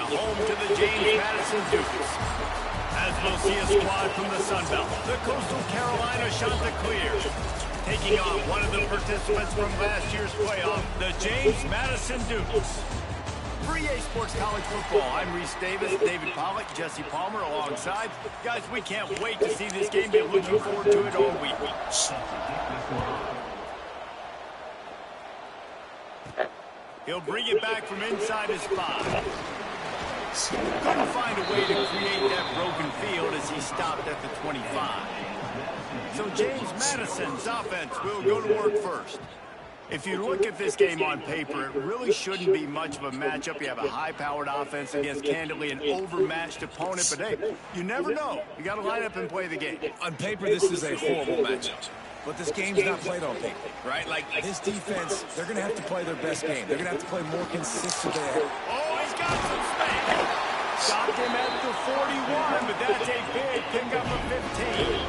home to the James Madison Dukes. As we'll see a squad from the Sun Belt, the Coastal Carolina Chanticleers, taking on one of the participants from last year's playoff, the James Madison Dukes. For EA Sports College Football, I'm Reese Davis, David Pollock, Jesse Palmer alongside. Guys, we can't wait to see this game. Be looking forward to it all week. He'll bring it back from inside his 5. Couldn't find a way to create that broken field as he stopped at the 25. So James Madison's offense will go to work first. If you look at this game on paper, it really shouldn't be much of a matchup. You have a high-powered offense against, candidly, an overmatched opponent. But, hey, you never know. You got to line up and play the game. On paper, this is a horrible matchup. But this game's not played on paper, right? Like this defense, they're going to have to play their best game. They're going to have to play more consistently. Oh, he's got some space. Stopped him at the 41, but that's a big pickup of 15.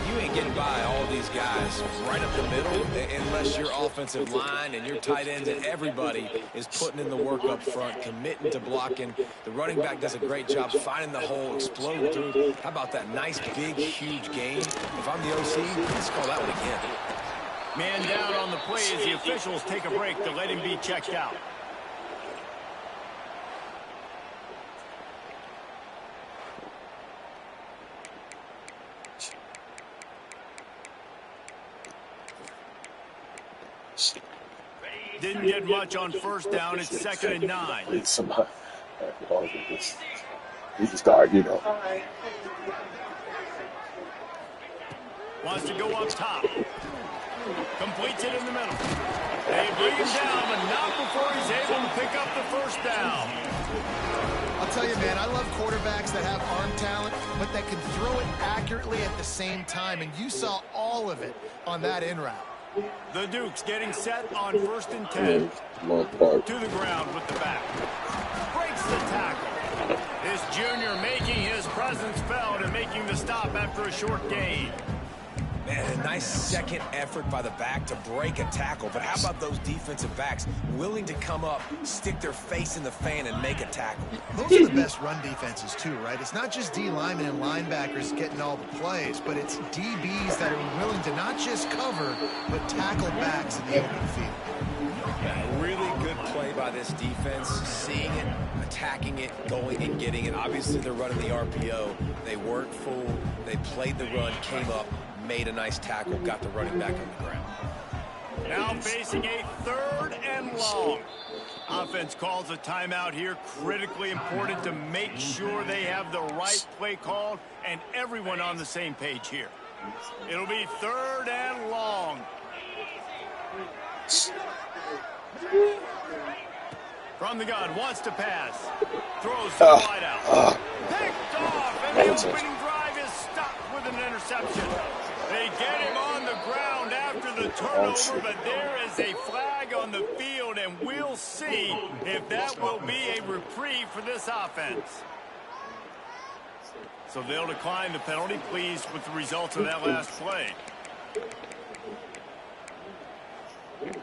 You ain't getting by all these guys right up the middle unless your offensive line and your tight ends and everybody is putting in the work up front, committing to blocking. The running back does a great job finding the hole, exploding through. How about that nice, big, huge gain? If I'm the OC, let's call that one again. Man down on the play as the officials take a break to let him be checked out. Didn't get much on first down. It's 2nd and 9. We just start, you know. Wants to go up top. Completes it in the middle. They bring him down, but not before he's able to pick up the first down. I'll tell you, man, I love quarterbacks that have arm talent, but that can throw it accurately at the same time, and you saw all of it on that in route. The Dukes getting set on 1st and 10. To the ground with the back. Breaks the tackle. This junior making his presence felt and making the stop after a short gain. Man, a nice second effort by the back to break a tackle. But how about those defensive backs willing to come up, stick their face in the fan, and make a tackle? Those are the best run defenses, too, right? It's not just D linemen and linebackers getting all the plays, but it's DBs that are willing to not just cover, but tackle backs in the open field. A really good play by this defense, seeing it, attacking it, going and getting it. Obviously, they're running the RPO. They weren't fooled. They played the run, came up, made a nice tackle, got the running back on the ground. Now facing a 3rd and long. Offense calls a timeout here. Critically important to make sure they have the right play called and everyone on the same page here. It'll be 3rd and long. From the gun, wants to pass. Throws the wide out. Picked off, and the opening drive is stopped with an interception. They get him on the ground after the turnover, but there is a flag on the field, and we'll see if that will be a reprieve for this offense. So they'll decline the penalty. Pleased with the results of that last play. Okay,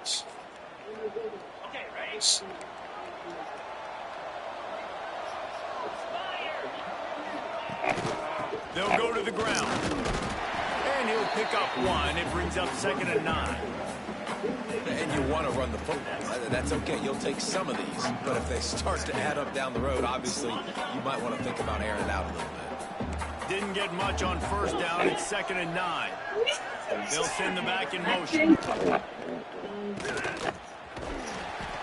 ready? They'll go to the ground. And he'll pick up 1. It brings up 2nd and 9. And you want to run the football. That's okay. You'll take some of these. But if they start to add up down the road, obviously, you might want to think about airing it out a little bit. Didn't get much on first down. It's 2nd and 9. They'll send the back in motion.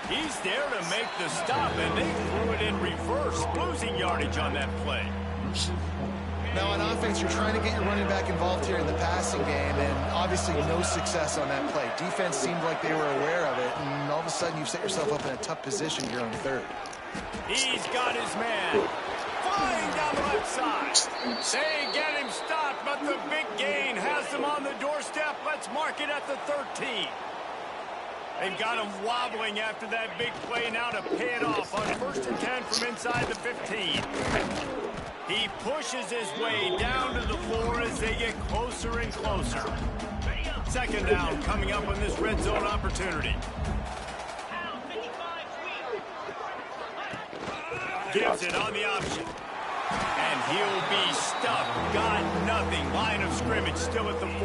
He's there to make the stop, and they threw it in reverse, losing yardage on that play. Now, on offense, you're trying to get your running back involved here in the passing game, and obviously no success on that play. Defense seemed like they were aware of it, and all of a sudden you've set yourself up in a tough position here on 3rd. He's got his man. Flying down the left side. They get him stopped, but the big gain has them on the doorstep. Let's mark it at the 13. They've got him wobbling after that big play now to pay it off on 1st and 10 from inside the 15. He pushes his way down to the floor as they get closer and closer. 2nd down coming up on this red zone opportunity. Gives it on the option. And he'll be stuffed. Got nothing. Line of scrimmage still at the 4.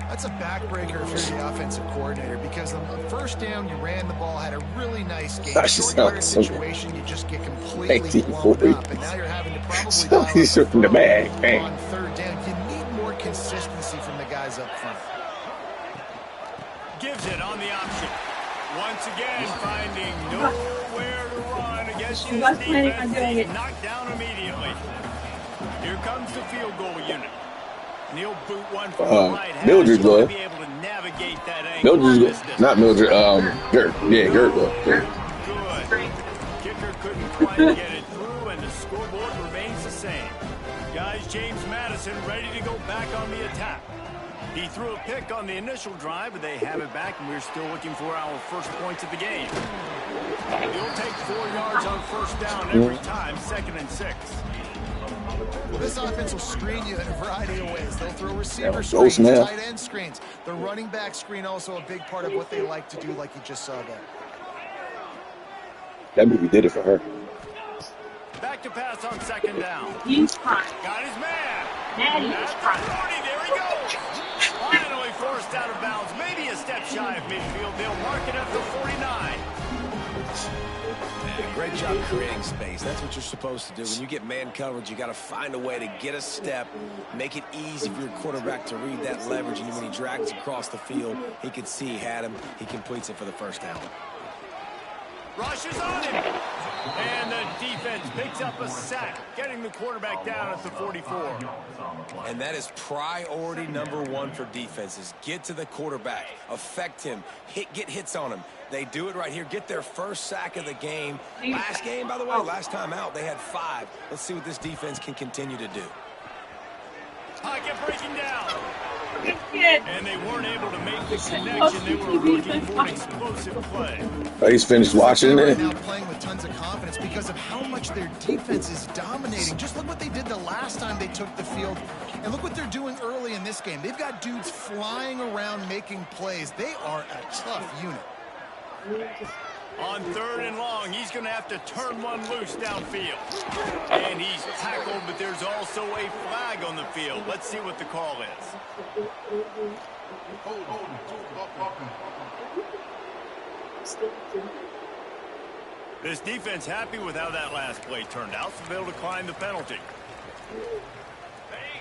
That's a backbreaker if you're the offensive coordinator, because on the first down, you ran the ball, had a really nice game. Short yardage situation, you just get completely blown up, and now you're having to probably dial up the bag on third down. You need more consistency from the guys up front. Gives it on the option. Once again, finding nowhere to run against his defense. He's knocked down immediately. Here comes the field goal unit. He'll boot one from the right hash. Mildred's He'll love. be able to navigate that angle. Mildred's not Mildred. Gert. Yeah, Gert. Good. Kicker couldn't quite get it through, and the scoreboard remains the same. Guys, James Madison ready to go back on the attack. He threw a pick on the initial drive, but they have it back, and we're still looking for our first points of the game. He'll take 4 yards on first down every time, 2nd and 6. Well, this offense will screen you in a variety of ways. They'll throw receiver screens, tight end screens. The running back screen also a big part of what they like to do, like you just saw there. That movie did it for her. Back to pass on 2nd down. He's fine. Got his man. Maddie is fine. There he goes. Finally forced out of bounds. Maybe a step shy of midfield. They'll mark it at the 49. Great job creating space. That's what you're supposed to do. When you get man coverage, you got to find a way to get a step, make it easy for your quarterback to read that leverage, and when he drags across the field, he could see he had him. He completes it for the first down. Rushes on him. And the defense picks up a sack, getting the quarterback down at the 44. And that is priority number 1 for defenses. Get to the quarterback, affect him, get hits on him. They do it right here. Get their first sack of the game. Last game, by the way, last time out, they had 5. Let's see what this defense can continue to do. Pocket breaking down. And they weren't able to make the connection. They were looking for an explosive play. Oh, he's finished watching it. Now playing with tons of confidence because of how much their defense is dominating. Just look what they did the last time they took the field, and look what they're doing early in this game. They've got dudes flying around making plays. They are a tough unit. On 3rd and long, he's going to have to turn one loose downfield. And he's tackled, but there's also a flag on the field. Let's see what the call is. This defense happy with how that last play turned out, so they'll decline the penalty.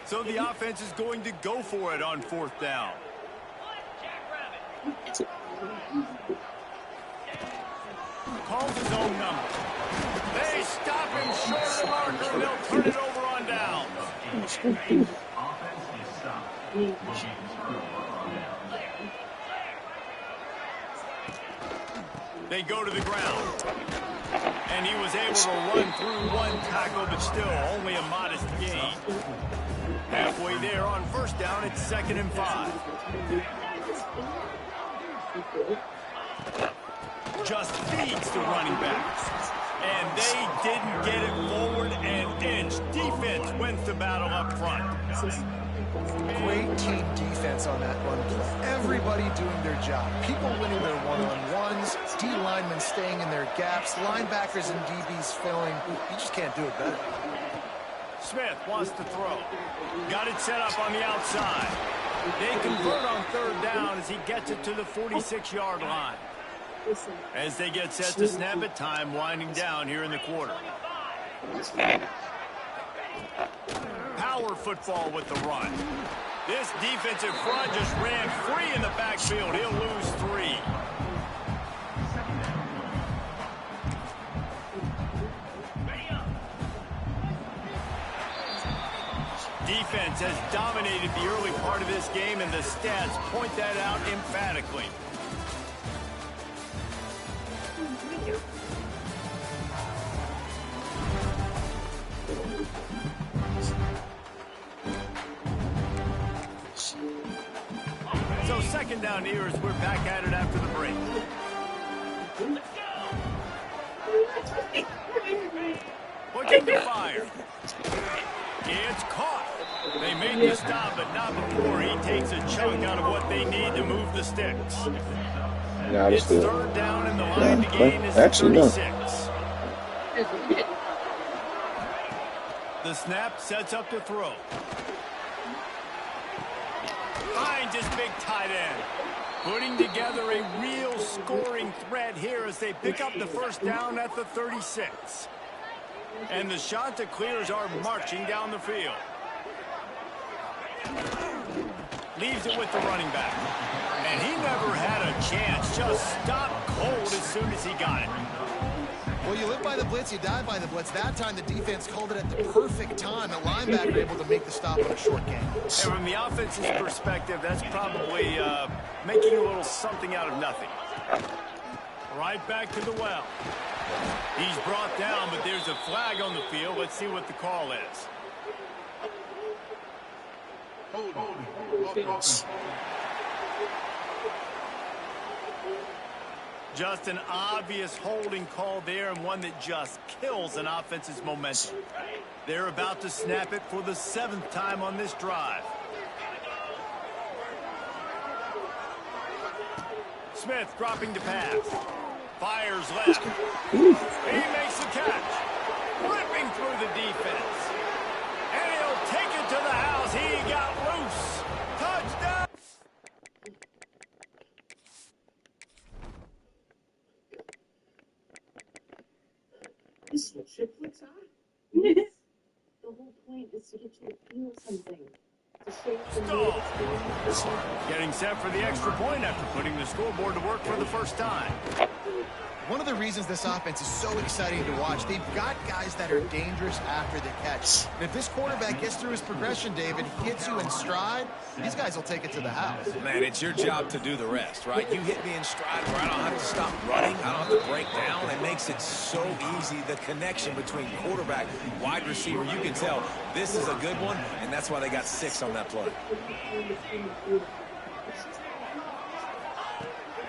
So the offense is going to go for it on 4th down. Calls his own number. They stop him short of the marker, and they'll turn it over on downs. They go to the ground. And he was able to run through one tackle, but still only a modest gain. Halfway there on 1st down, it's 2nd and 5. Just feeds the running backs. And they didn't get it forward an inch. Defense wins the battle up front. Great team defense on that run play. Everybody doing their job. People winning their one-on-ones. D linemen staying in their gaps. Linebackers and DBs filling. You just can't do it better. Smith wants to throw. Got it set up on the outside. They convert on 3rd down as he gets it to the 46-yard line. As they get set to snap it, time winding down here in the quarter. Power football with the run. This defensive front just ran free in the backfield. He'll lose 3. Defense has dominated the early part of this game, and the stats point that out emphatically. So 2nd down here as we're back at it after the break. Looking to fire. It's caught. They made the stop, but not before he takes a chunk out of what they need to move the sticks. It's 3rd down, and the line to gain is 36. The snap sets up the throw. Finds his big tight end. Putting together a real scoring threat here as they pick up the first down at the 36. And the shot that clears are marching down the field. Leaves it with the running back. And he never had a chance. Just stopped cold as soon as he got it. Well, you live by the blitz, you die by the blitz. That time the defense called it at the perfect time. The linebacker able to make the stop on a short game. And from the offense's perspective, that's probably making a little something out of nothing. Right back to the well. He's brought down, but there's a flag on the field. Let's see what the call is. Just an obvious holding call there, and one that just kills an offense's momentum. They're about to snap it for the 7th time on this drive. Smith dropping to pass. Fires left. He makes the catch. Ripping through the defense. And he'll take it to the house. He got loose. Touchdown. This is triplets are? The whole point is to get you to feel something. To shape the mood experience. Getting set for the extra point after putting the scoreboard to work for the first time. One of the reasons this offense is so exciting to watch, they've got guys that are dangerous after the catch. And if this quarterback gets through his progression, David, hits you in stride, these guys will take it to the house. Man, it's your job to do the rest, right? You hit me in stride where I don't have to stop running. I don't have to break down. It makes it so easy, the connection between quarterback, wide receiver. You can tell this is a good one, and that's why they got 6 on that play.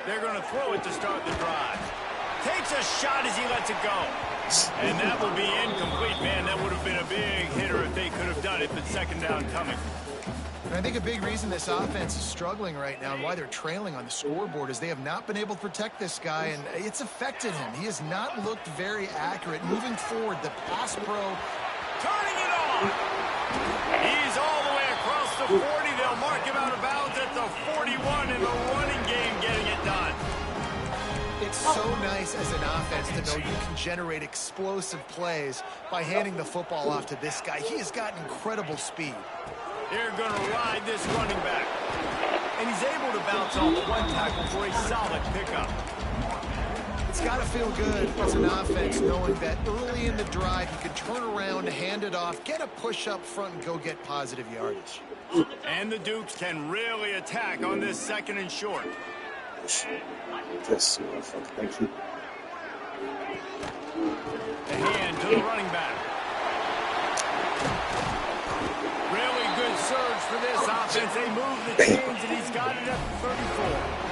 They're going to throw it to start the drive. Takes a shot as he lets it go. And that will be incomplete. Man, that would have been a big hitter if they could have done it, but second down coming. And I think a big reason this offense is struggling right now and why they're trailing on the scoreboard is they have not been able to protect this guy, and it's affected him. He has not looked very accurate. Moving forward, the pass pro. Turning it on. He's all the way across the 40. They'll mark him out of bounds at the 41 in the running game, getting it done. It's so nice as an offense to know you can generate explosive plays by handing the football off to this guy. He has got incredible speed. They're going to ride this running back. And he's able to bounce off one tackle for a solid pickup. It's got to feel good as an offense knowing that early in the drive you can turn around, hand it off, get a push up front, and go get positive yardage. And the Dukes can really attack on this 2nd and short. Yes, thank you. The hand to the running back. Really good surge for this offense. They move the chains, and he's got it at the 34.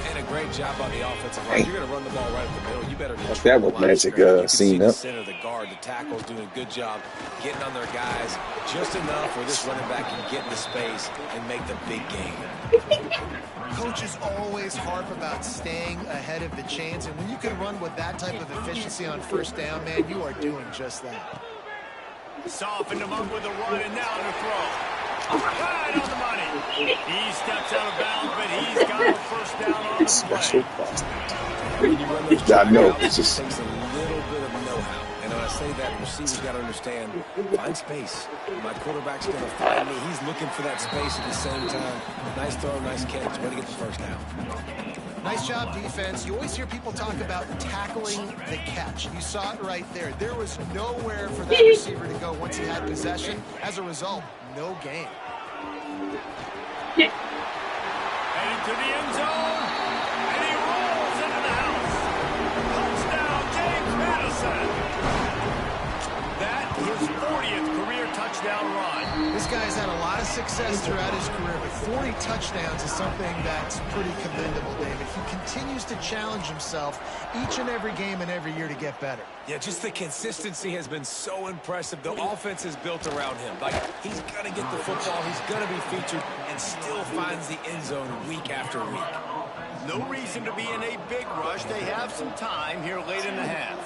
And a great job on the offensive line. You're going to run the ball right up the middle. You better control That was the line magic scrimmage. You can see scene the up. center of the guard, the tackle's doing a good job getting on their guys just enough where this running back can get into space and make the big game. Coaches always harp about staying ahead of the chains, and when you can run with that type of efficiency on first down, man, you are doing just that. Softened him up with a run, and now to throw. Right on the money. He steps out of bounds, but he's got the first down on the play. When you run those I know, routes, it's just- it takes a little bit of know-how. And when I say that, receivers got to understand, find space. My quarterback's going to find me. He's looking for that space at the same time. Nice throw, nice catch. Way to get the first down. Nice job, defense. You always hear people talk about tackling the catch. You saw it right there. There was nowhere for that receiver to go once he had possession. As a result, no gain. Headed to the end zone, and he rolls into the house. Touchdown, James Madison. That his 40th career touchdown run. This guy's had a lot of success throughout his career, but 40 touchdowns is something that's pretty commendable, David. He continues to challenge himself each and every game and every year to get better. Yeah, just the consistency has been so impressive. The offense is built around him. Like, he's going to get the football, he's going to be featured, and still finds the end zone week after week. No reason to be in a big rush. They have some time here late in the half.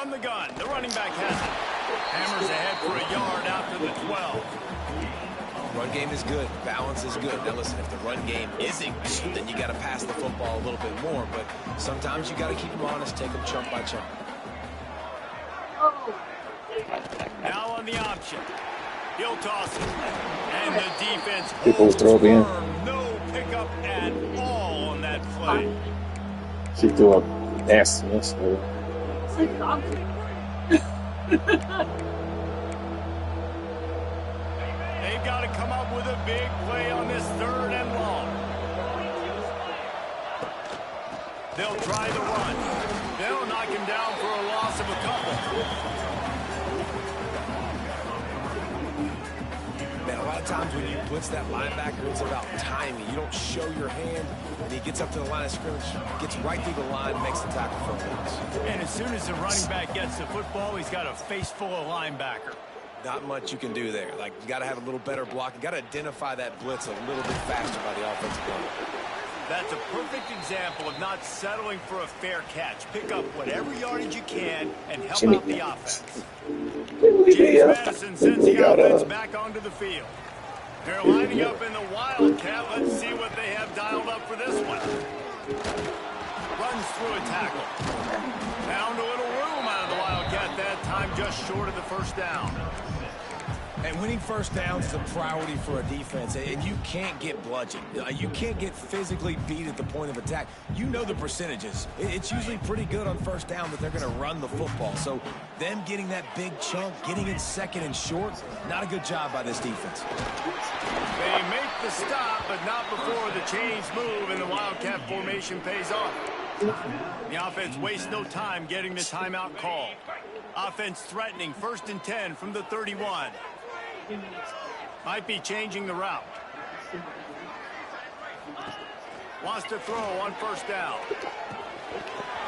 From the gun, the running back has it. Hammers ahead for a yard out to the 12. Run game is good. Balance is good. Now listen, if the run game isn't good, then you got to pass the football a little bit more. But sometimes you got to keep them honest, take them chunk by chunk. Now on the option. He'll toss it. And the defense People holds throw it in. firm. No pickup at all on that play. She threw up nastiness. It's like dog food. They've got to come up with a big play on this 3rd and long. They'll try the run. They'll knock him down for a loss of a couple. Man, a lot of times when you blitz that linebacker, it's about timing. You don't show your hand, and he gets up to the line of scrimmage, gets right through the line, and makes the tackle for a loss. And as soon as the running back gets the football, he's got a face full of linebacker. Not much you can do there. Like, you got to have a little better block. You got to identify that blitz a little bit faster by the offensive line. That's a perfect example of not settling for a fair catch. Pick up whatever yardage you can and help out the offense. James Madison sends the offense back onto the field. They're lining up in the Wildcat. Let's see what they have dialed up for this one. Runs through a tackle. Found a little room out of the Wildcat that time, just short of the first down. And winning first downs is a priority for a defense, and you can't get bludgeoned. You can't get physically beat at the point of attack. You know the percentages. It's usually pretty good on first down that they're going to run the football. So them getting that big chunk, getting in second and short, not a good job by this defense. They make the stop, but not before the chains move and the Wildcat formation pays off. The offense wastes no time getting the timeout call. Offense threatening 1st and 10 from the 31. Might be changing the route. Wants to throw on 1st down.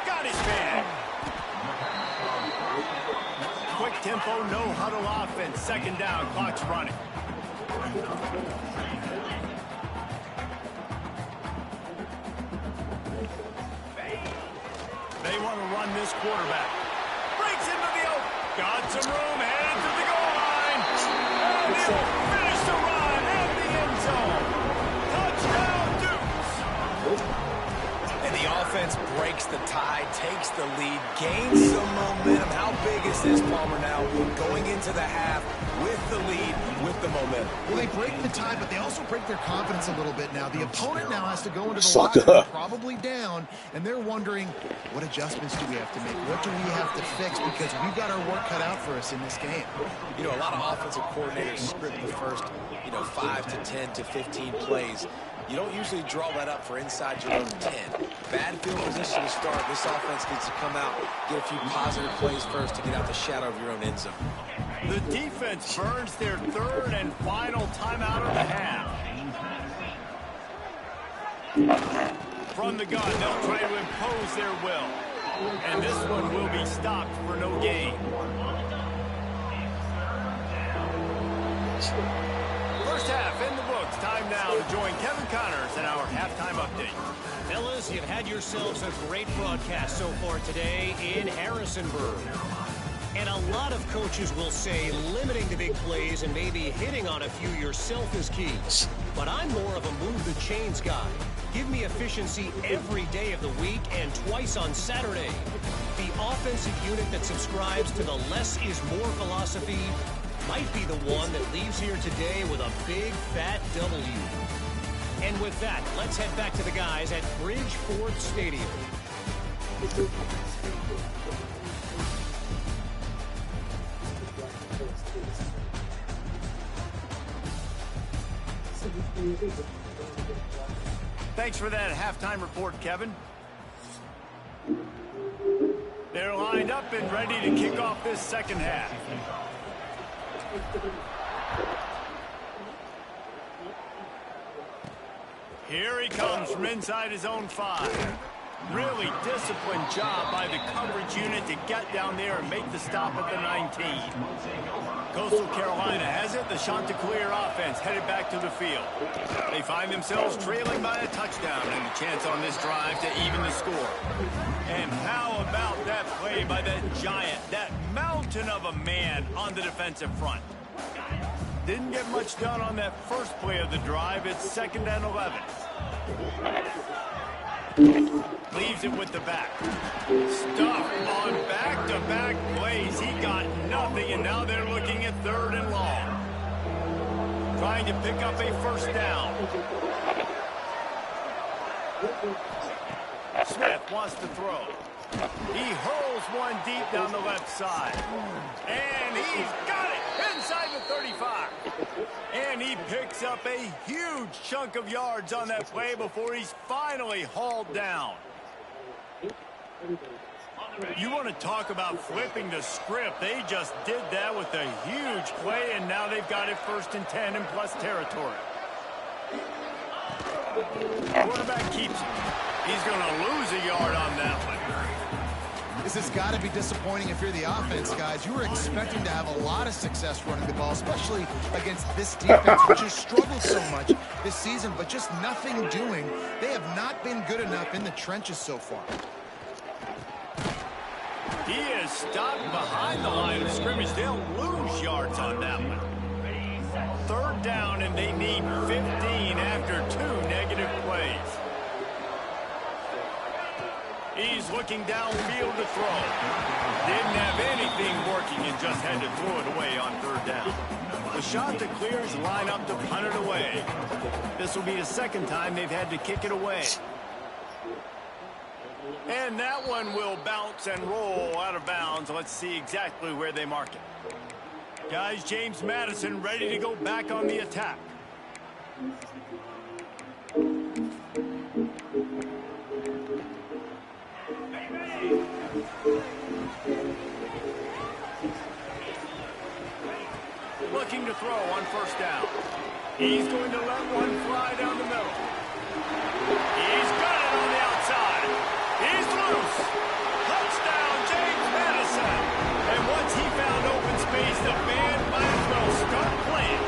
Got his man. Quick tempo, no huddle offense. 2nd down, clock's running. They want to run this quarterback. Breaks into the open. Got some room, headed to the goal line. And he'll finish the run at the end zone. Touchdown, Dukes. And the offense breaks the tie, takes the lead, gains some momentum. How big is this, Palmer, now? Going into the half with the lead, with the momentum. Well, they break the tie, but they also break their confidence a little bit now. The opponent now has to go into the locker room probably down, and they're wondering, what adjustments do we have to make? What do we have to fix? Because we've got our work cut out for us in this game. You know, a lot of offensive coordinators script the first, 5 to 10 to 15 plays. You don't usually draw that up for inside your own 10. Bad field position to start. This offense needs to come out, get a few positive plays first to get out the shadow of your own end zone. The defense burns their 3rd and final timeout of the half. From the gun, they'll try to impose their will. And this one will be stopped for no gain. First half in the books. Time now to join Kevin Connors in our halftime update. Fellas, you've had yourselves a great broadcast so far today in Harrisonburg. And a lot of coaches will say limiting the big plays and maybe hitting on a few yourself is key. But I'm more of a move the chains guy. Give me efficiency every day of the week and twice on Saturday. The offensive unit that subscribes to the less is more philosophy might be the one that leaves here today with a big fat W. And with that, let's head back to the guys at Bridgeford Stadium. Thanks for that halftime report, Kevin. They're lined up and ready to kick off this second half. Here he comes from inside his own 5. Really disciplined job by the coverage unit to get down there and make the stop at the 19. Coastal Carolina has it. The Chanticleer offense headed back to the field. They find themselves trailing by a touchdown and a chance on this drive to even the score. And how about that play play by that giant, that mountain of a man on the defensive front. Didn't get much done on that first play of the drive. It's 2nd and 11. Leaves it with the back. Stuff on back-to-back plays. He got nothing, and now they're looking at 3rd and long. Trying to pick up a first down. Smith wants to throw. He hurls one deep down the left side. And he's got it inside the 35. And he picks up a huge chunk of yards on that play before he's finally hauled down. You want to talk about flipping the script. They just did that with a huge play, and now they've got it 1st and 10 in plus territory. Quarterback keeps it. He's going to lose a yard on that one. This has got to be disappointing if you're the offense, guys. You were expecting to have a lot of success running the ball, especially against this defense, which has struggled so much this season, but just nothing doing. They have not been good enough in the trenches so far. He is stopped behind the line of scrimmage. They'll lose yards on that one. 3rd down, and they need 15 after 2 negative plays. He's looking downfield to throw. Didn't have anything working and just had to throw it away on 3rd down. The shot that clears line up to punt it away. This will be the 2nd time they've had to kick it away. And that one will bounce and roll out of bounds. Let's see exactly where they mark it. Guys, James Madison ready to go back on the attack. Looking to throw on 1st down. He's going to let one fly down the middle. He's got it on the outside. He's loose. Touchdown, James Madison. And once he found open space, the band might as well start playing.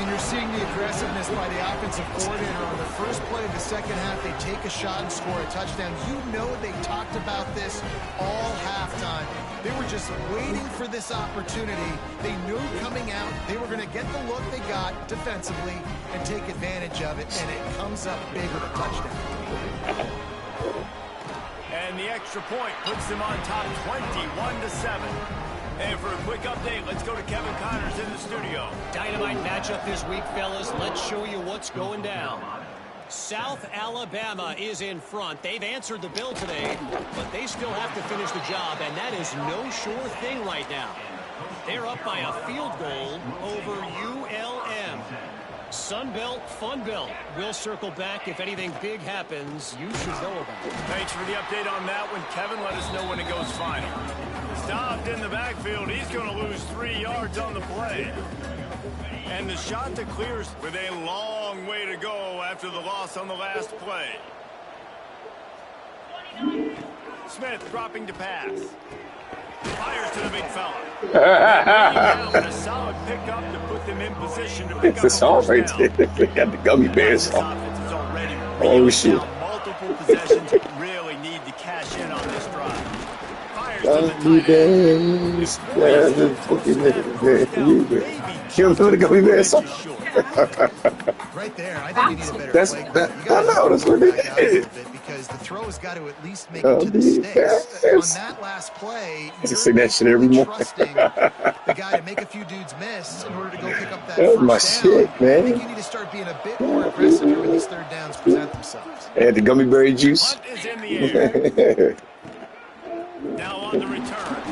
And you're seeing the aggressiveness by the offensive coordinator on the first play of the 2nd half. They take a shot and score a touchdown. You know they talked about this all halftime. They were just waiting for this opportunity. They knew coming out they were going to get the look they got defensively and take advantage of it, and it comes up big with a touchdown. And the extra point puts them on top 21-7. And for a quick update, let's go to Kevin Connors in the studio. Dynamite matchup this week, fellas. Let's show you what's going down. South Alabama is in front. They've answered the bell today, but they still have to finish the job, and that is no sure thing right now. They're up by a field goal over ULM. Sunbelt, Funbelt. We'll circle back if anything big happens. You should know about it. Thanks for the update on that one, Kevin. Let us know when it goes final. Stopped in the backfield. He's going to lose 3 yards on the play. And the shot that clears with a long way to go after the loss on the last play. Smith dropping to pass. Fires to the big fella. A solid pickup to put them in position to pick up a song right first there. down. They got the Gummy Bears song. Oh, shit. Multiple possessions really need to cash in on this drive. Fires to Gummy the Bears. Yeah, the fucking you know the Gummy Bears song? Right there, I think you need a better That's play. that. I know that's what they did. Because the throw has got to at least make it to the sticks. On that last play, I say that shit every morning. trusting the guy to make a few dudes miss in order to go pick up that That was my first down. shit, man. I think you need to start being a bit more aggressive here when these 3rd downs present themselves. I had the gummy berry juice. punt is in the air. Now on the return.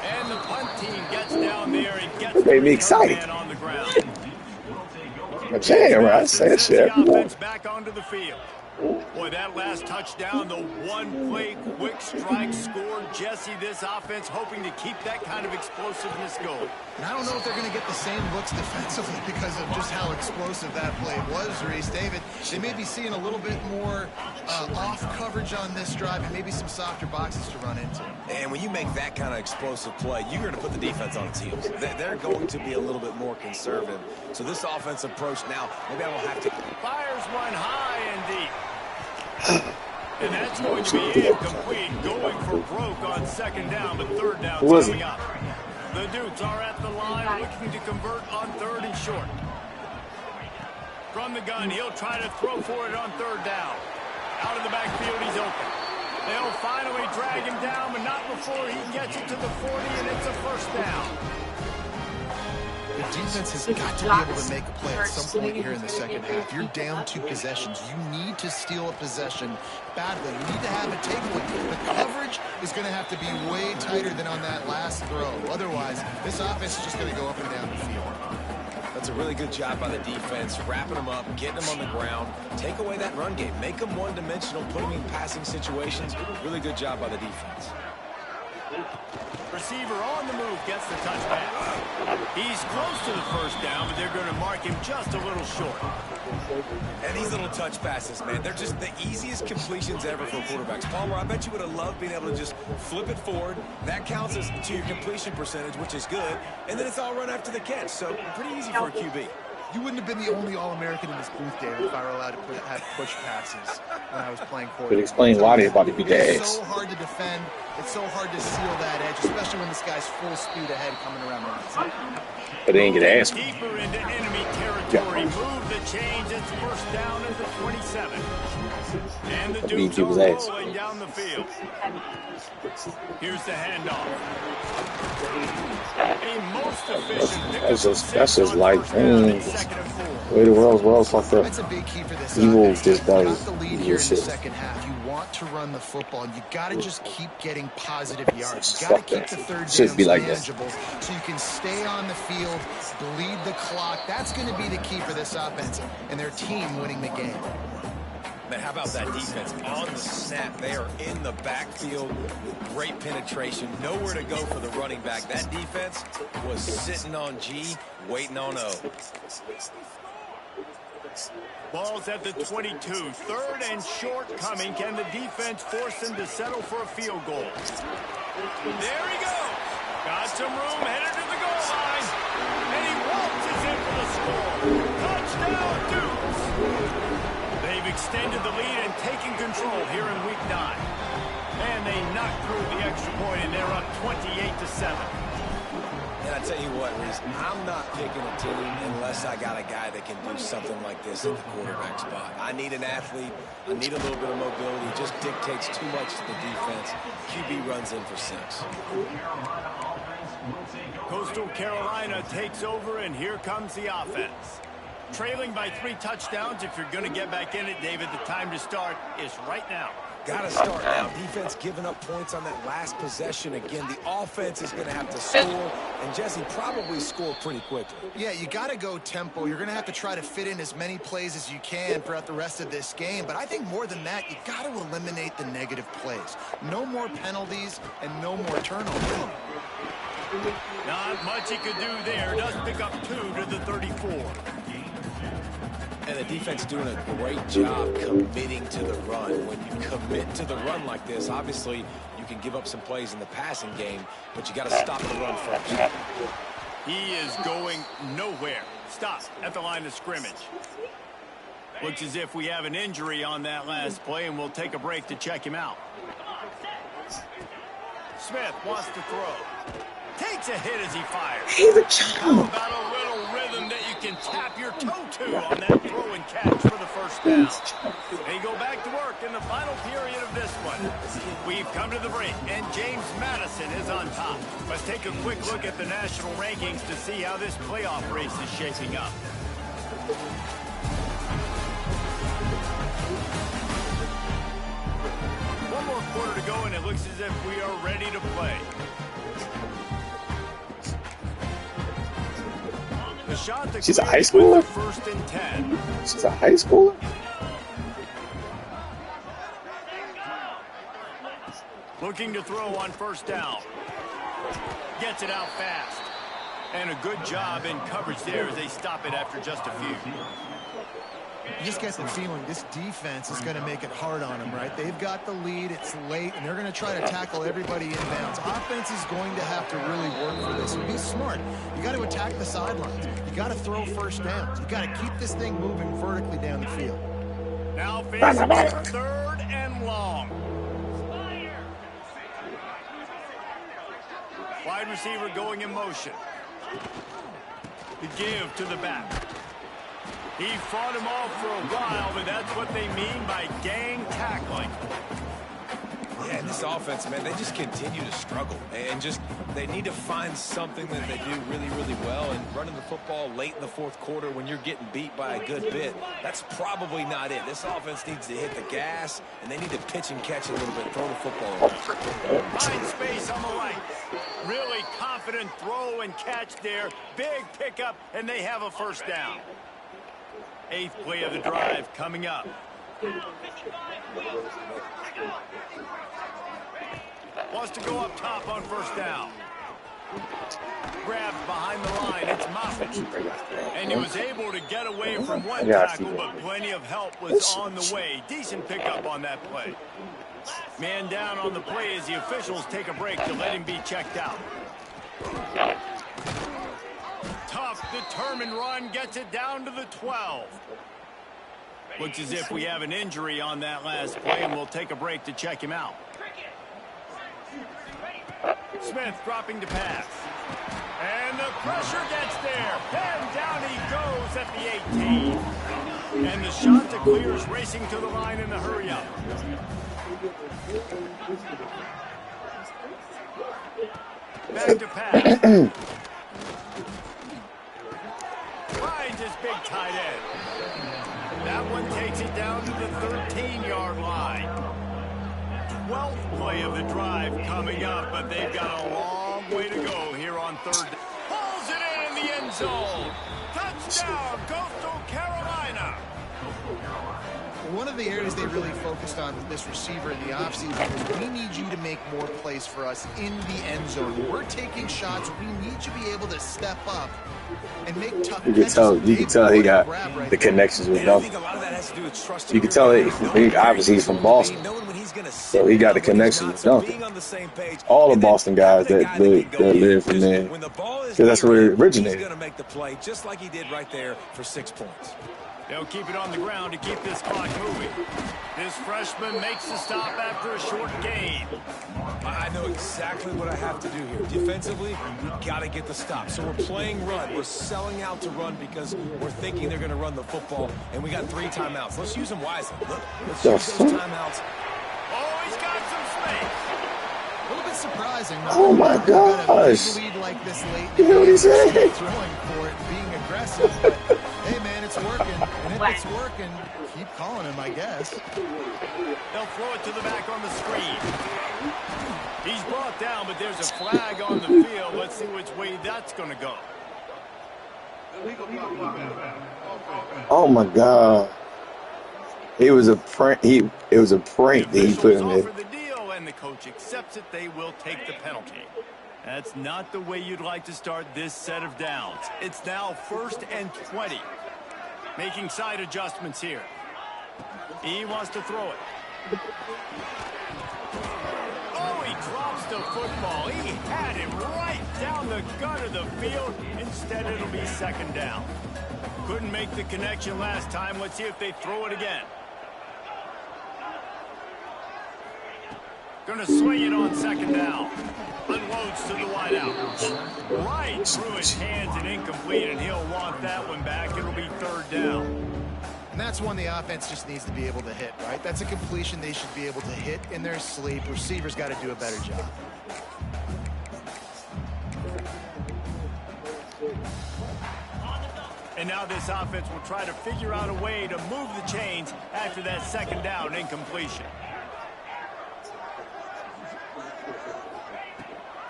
And the punt team gets down there and gets Made me the excited. man on the ground. Damn, right? I say that shit every morning. Offense back onto the field. Boy, that last touchdown, the one-play quick strike scored. Jesse, this offense hoping to keep that kind of explosiveness going. And I don't know if they're going to get the same looks defensively because of just how explosive that play was, Reese. David, they may be seeing a little bit more off coverage on this drive and maybe some softer boxes to run into. And when you make that kind of explosive play, you're going to put the defense on its heels. They're going to be a little bit more conservative. So this offensive approach now, maybe I don't have to. Fires one high and deep. And that's going to be incomplete. Going for broke on second down, but third down's Who was coming it? up. The Dukes are at the line looking to convert on third and short. From the gun, he'll try to throw for it on third down. Out of the backfield, he's open. They'll finally drag him down, but not before he gets it to the 40, and it's a first down. The defense has got to be able to make a play at some point here in the second half. You're down 2 possessions. You need to steal a possession badly. You need to have a takeaway. The coverage is going to have to be way tighter than on that last throw. Otherwise, this offense is just going to go up and down the field. That's a really good job by the defense, wrapping them up, getting them on the ground. Take away that run game. Make them one-dimensional, put them in passing situations. Really good job by the defense. Receiver on the move gets the touchback. He's close to the first down, but they're going to mark him just a little short. And these little touch passes, man, they're just the easiest completions ever for quarterbacks. Palmer, I bet you would have loved being able to just flip it forward. That counts as to your completion percentage, which is good. And then it's all run after the catch, so pretty easy for a QB. You wouldn't have been the only All-American in this booth, David, if I were allowed to have push passes when I was playing quarterback. Could explain why they're about to beat their It's ass. so hard to defend. It's so hard to seal that edge, especially when this guy's full speed ahead coming around the outside. But they ain't get ass. Deeper into enemy territory. Move the change. It's first down at the 27. And the Dukes are rolling down the field. Here's the handoff. A most efficient pickup. That's just like, way the world's fucked up. That's a big key for this. Evil just got does the lead evil here in the shit. second half. You want to run the football. You got to just keep getting positive yards. You got to keep the third downs Should be like manageable so you can stay on the field, bleed the clock. That's going to be the key for this offense and their team winning the game. Man, how about that defense on the snap? They are in the backfield with great penetration. Nowhere to go for the running back. That defense was sitting on G, waiting on O. Ball's at the 22. Third and short coming. Can the defense force him to settle for a field goal? There he goes. Got some room, headed to the goal line. And he waltzes in for the score. Touchdown, Dukes. They've extended the lead and taken control here in week 9. And they knocked through the extra point, and they're up 28-7. And I tell you what, Reese, I'm not picking a team unless I got a guy that can do something like this at the quarterback spot. I need an athlete. I need a little bit of mobility. It just dictates too much to the defense. QB runs in for 6. Coastal Carolina takes over, and here comes the offense. Trailing by 3 touchdowns. If you're going to get back in it, David, the time to start is right now. Got to start now. Defense giving up points on that last possession. Again, the offense is going to have to score, and Jesse probably score pretty quickly. Yeah, you got to go tempo. You're going to have to try to fit in as many plays as you can throughout the rest of this game. But I think more than that, you got to eliminate the negative plays. No more penalties and no more turnovers. Not much he could do there. Does pick up 2 to the 34. And the defense doing a great job committing to the run. When you commit to the run like this, obviously you can give up some plays in the passing game, but you got to stop the run first. He is going nowhere. Stop at the line of scrimmage. Looks as if we have an injury on that last play, and we'll take a break to check him out. Smith wants to throw. Takes a hit as he fires. How about a little rhythm that you can tap your toe to on that throw and catch for the first down? They go back to work in the final period of this one. We've come to the break, and James Madison is on top. Let's take a quick look at the national rankings to see how this playoff race is shaping up. One more quarter to go, and it looks as if we are ready to play. She's a high schooler? First and 10. She's a high schooler? Looking to throw on first down. Gets it out fast. And a good job in coverage there as they stop it after just a few. You just get the feeling this defense is going to make it hard on them, right? They've got the lead, it's late, and they're going to try to tackle everybody inbounds. Offense is going to have to really work for this. And be smart. You got to attack the sidelines. You got to throw first downs. You got to keep this thing moving vertically down the field. Now facing third and long. wide receiver going in motion. The give to the back. He fought him off for a while, but that's what they mean by gang tackling. Yeah, and this offense, man, they just continue to struggle. And just, they need to find something that they do really, really well. And running the football late in the fourth quarter when you're getting beat by a good bit, that's probably not it. This offense needs to hit the gas, and they need to pitch and catch a little bit, throw the football around. Find space on the right. Really confident throw and catch there. Big pickup, and they have a first down. 8th play of the drive coming up. Wants to go up top on first down. Grabbed behind the line. It's Moffitt. And he was able to get away from one tackle, but plenty of help was on the way. Decent pickup on that play. Man down on the play as the officials take a break to let him be checked out. Tough, determined run gets it down to the 12. Looks as if we have an injury on that last play, and we'll take a break to check him out. Smith dropping to pass. And the pressure gets there. And down he goes at the 18. And the shot to clear is racing to the line in the hurry up. Back to pass. Finds his big tight end. That one takes it down to the 13-yard line. 12th play of the drive coming up, but they've got a long way to go here on third. Pulls it in the end zone. Touchdown, Coastal Carolina. One of the areas they really focused on with this receiver in the offseason is we need you to make more plays for us in the end zone. We're taking shots. We need you to be able to step up and make tough catches. You can tell he got the connections with Duncan. You can tell obviously he's from Boston, so he got the connections with Duncan. All the Boston guys that live from there, because that's where it originated. He's going to make the play just like he did right there for 6 points. They'll keep it on the ground to keep this clock moving. This freshman makes the stop after a short gain. I know exactly what I have to do here. Defensively, we've got to get the stop. So we're playing run. We're selling out to run because we're thinking they're going to run the football, and we got 3 timeouts. Let's use them wisely. Look, let's use those timeouts. Oh, he's got some space. A little bit surprising. Oh my gosh! Lead like this late. You know what he said? Throwing for it, being aggressive, but hey man, it's working. And if it's working, keep calling him, I guess. They'll throw it to the back on the screen. He's brought down, but there's a flag on the field. Let's see which way that's going to go. Oh my God! It was a prank. It was a prank that he put him in. And the coach accepts it. They will take the penalty. That's not the way you'd like to start this set of downs. It's now 1st and 20. Making side adjustments here. He wants to throw it. Oh, he drops the football. He had him right down the gut of the field. Instead, it'll be 2nd down. Couldn't make the connection last time. Let's see if they throw it again. Going to swing it on 2nd down. Unloads to the wideout. Right through his hands and incomplete, and he'll want that one back. It'll be 3rd down. And that's one the offense just needs to be able to hit, right? That's a completion they should be able to hit in their sleep. Receivers got to do a better job. And now this offense will try to figure out a way to move the chains after that 2nd down incompletion.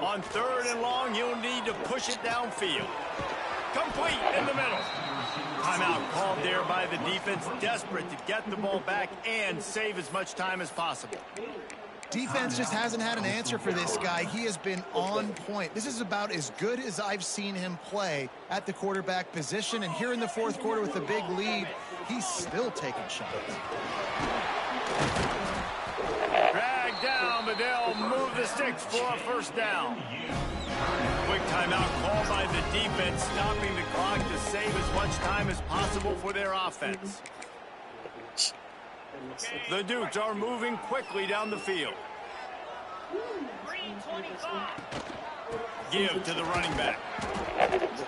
On 3rd and long, you'll need to push it downfield. Complete in the middle. Timeout called there by the defense, desperate to get the ball back and save as much time as possible. Defense just hasn't had an answer for this guy. He has been on point. This is about as good as I've seen him play at the quarterback position. And here in the 4th quarter with a big lead, he's still taking shots. Dragged down, but they'll move the sticks for a 1st down. Quick timeout called by the defense, stopping the clock to save as much time as possible for their offense. The Dukes are moving quickly down the field. Give to the running back.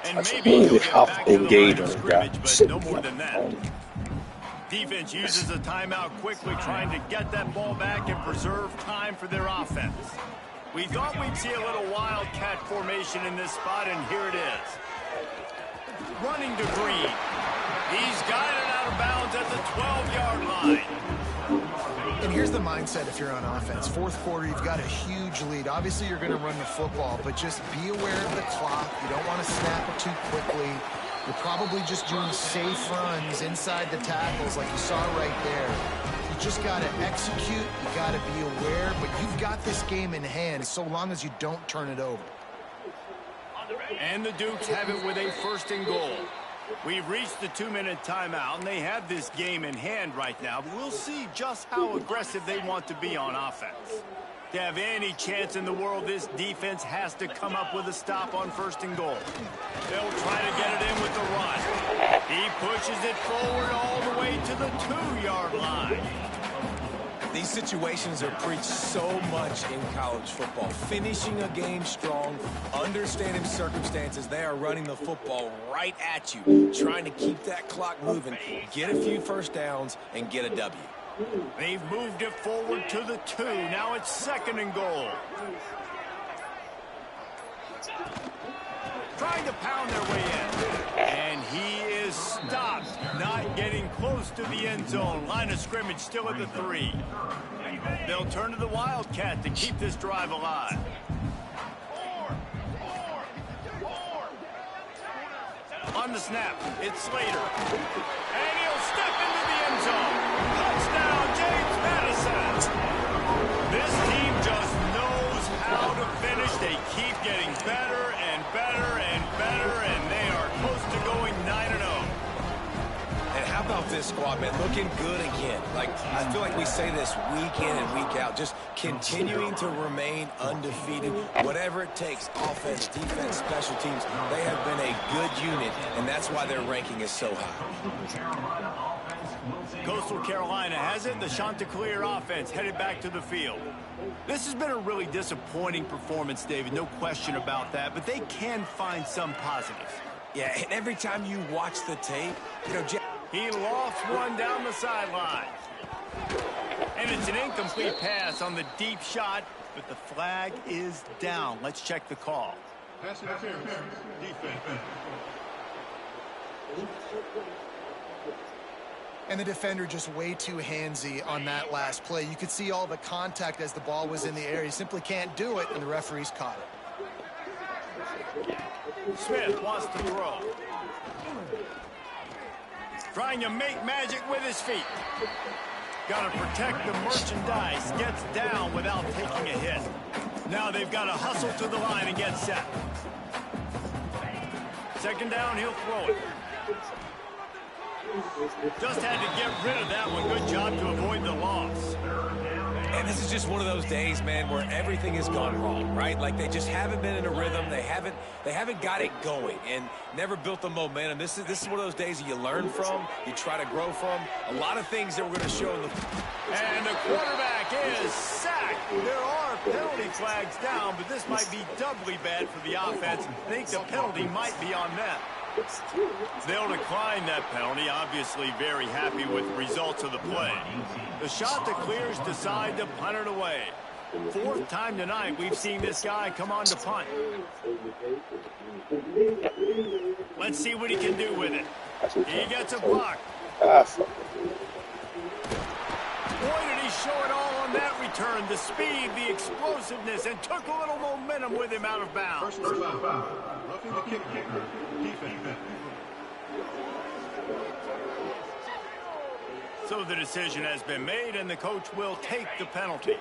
And That's maybe he'll really get how back to the line engaged of this guy. scrimmage, but no more than that. Defense uses a timeout quickly, trying to get that ball back and preserve time for their offense. We thought we'd see a little wildcat formation in this spot, and here it is. Running to Green. He's got it out of bounds at the 12-yard line. And here's the mindset if you're on offense. Fourth quarter, you've got a huge lead. Obviously, you're going to run the football, but just be aware of the clock. You don't want to snap it too quickly. You're probably just doing safe runs inside the tackles like you saw right there. You just got to execute. You got to be aware, but you've got this game in hand so long as you don't turn it over. And the Dukes have it with a 1st and goal. We've reached the 2-minute timeout, and they have this game in hand right now. But we'll see just how aggressive they want to be on offense. To have any chance in the world, this defense has to come up with a stop on 1st and goal. They'll try to get it in with the run. He pushes it forward all the way to the 2-yard line. These situations are preached so much in college football. Finishing a game strong, understanding circumstances. They are running the football right at you, trying to keep that clock moving, get a few first downs, and get a W. They've moved it forward to the 2. Now it's 2nd and goal. Trying to pound their way in. And he is stopped. Not getting close to the end zone. Line of scrimmage still at the 3. They'll turn to the Wildcat to keep this drive alive. On the snap, it's Slater. And he'll step into the end zone. Touchdown, James Madison. This team just knows how to finish. They keep getting better and better and better, and they are close to going 9-0. And how about this squad, man? Looking good again. Like, I feel like we say this week in and week out, just continuing to remain undefeated. Whatever it takes, offense, defense, special teams, they have been a good unit, and that's why their ranking is so high. Coastal Carolina has it. The Chanticleer offense headed back to the field. This has been a really disappointing performance, David. No question about that, but they can find some positives. Yeah, and every time you watch the tape, you know, he lofts one down the sideline. And it's an incomplete pass on the deep shot, but the flag is down. Let's check the call. Pass interference. Defense. And the defender just way too handsy on that last play. You could see all the contact as the ball was in the air. He simply can't do it, and the referees caught it. Smith wants to throw. Trying to make magic with his feet. Got to protect the merchandise. Gets down without taking a hit. Now they've got to hustle to the line and get set. 2nd down, he'll throw it. Just had to get rid of that one. Good job to avoid the loss. And this is just one of those days, man, where everything has gone wrong, right? Like they just haven't been in a rhythm. They haven't got it going and never built the momentum. This is one of those days that you learn from, you try to grow from. A lot of things that we're going to show in the... And the quarterback is sacked. There are penalty flags down, but this might be doubly bad for the offense. I think the penalty might be on them. They'll decline that penalty. Obviously very happy with the results of the play. The Chanticleers decide to punt it away. 4th time tonight we've seen this guy come on to punt. Let's see what he can do with it. He gets a block. Boy, did he show it all on that return. The speed, the explosiveness, and took a little momentum with him out of bounds. First foul. Roughing the kicker. Defense. So the decision has been made, and the coach will take the penalty.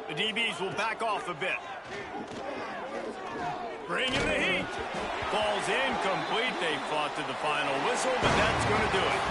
The DBs will back off a bit. Bringing the heat. Ball's incomplete. They fought to the final whistle, but that's going to do it.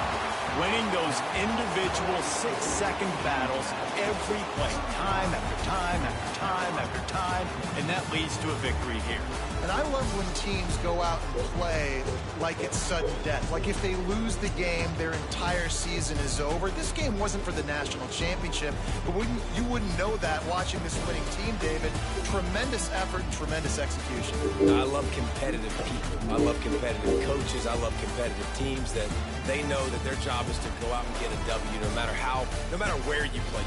Winning those individual 6-second battles every play, time after time after time after time, and that leads to a victory here. And I love when teams go out and play like it's sudden death. Like if they lose the game, their entire season season is over. This game wasn't for the national championship, but you wouldn't know that watching this winning team, David. Tremendous effort and tremendous execution. I love competitive people. I love competitive coaches. I love competitive teams that they know that their job is to go out and get a W no matter where you play.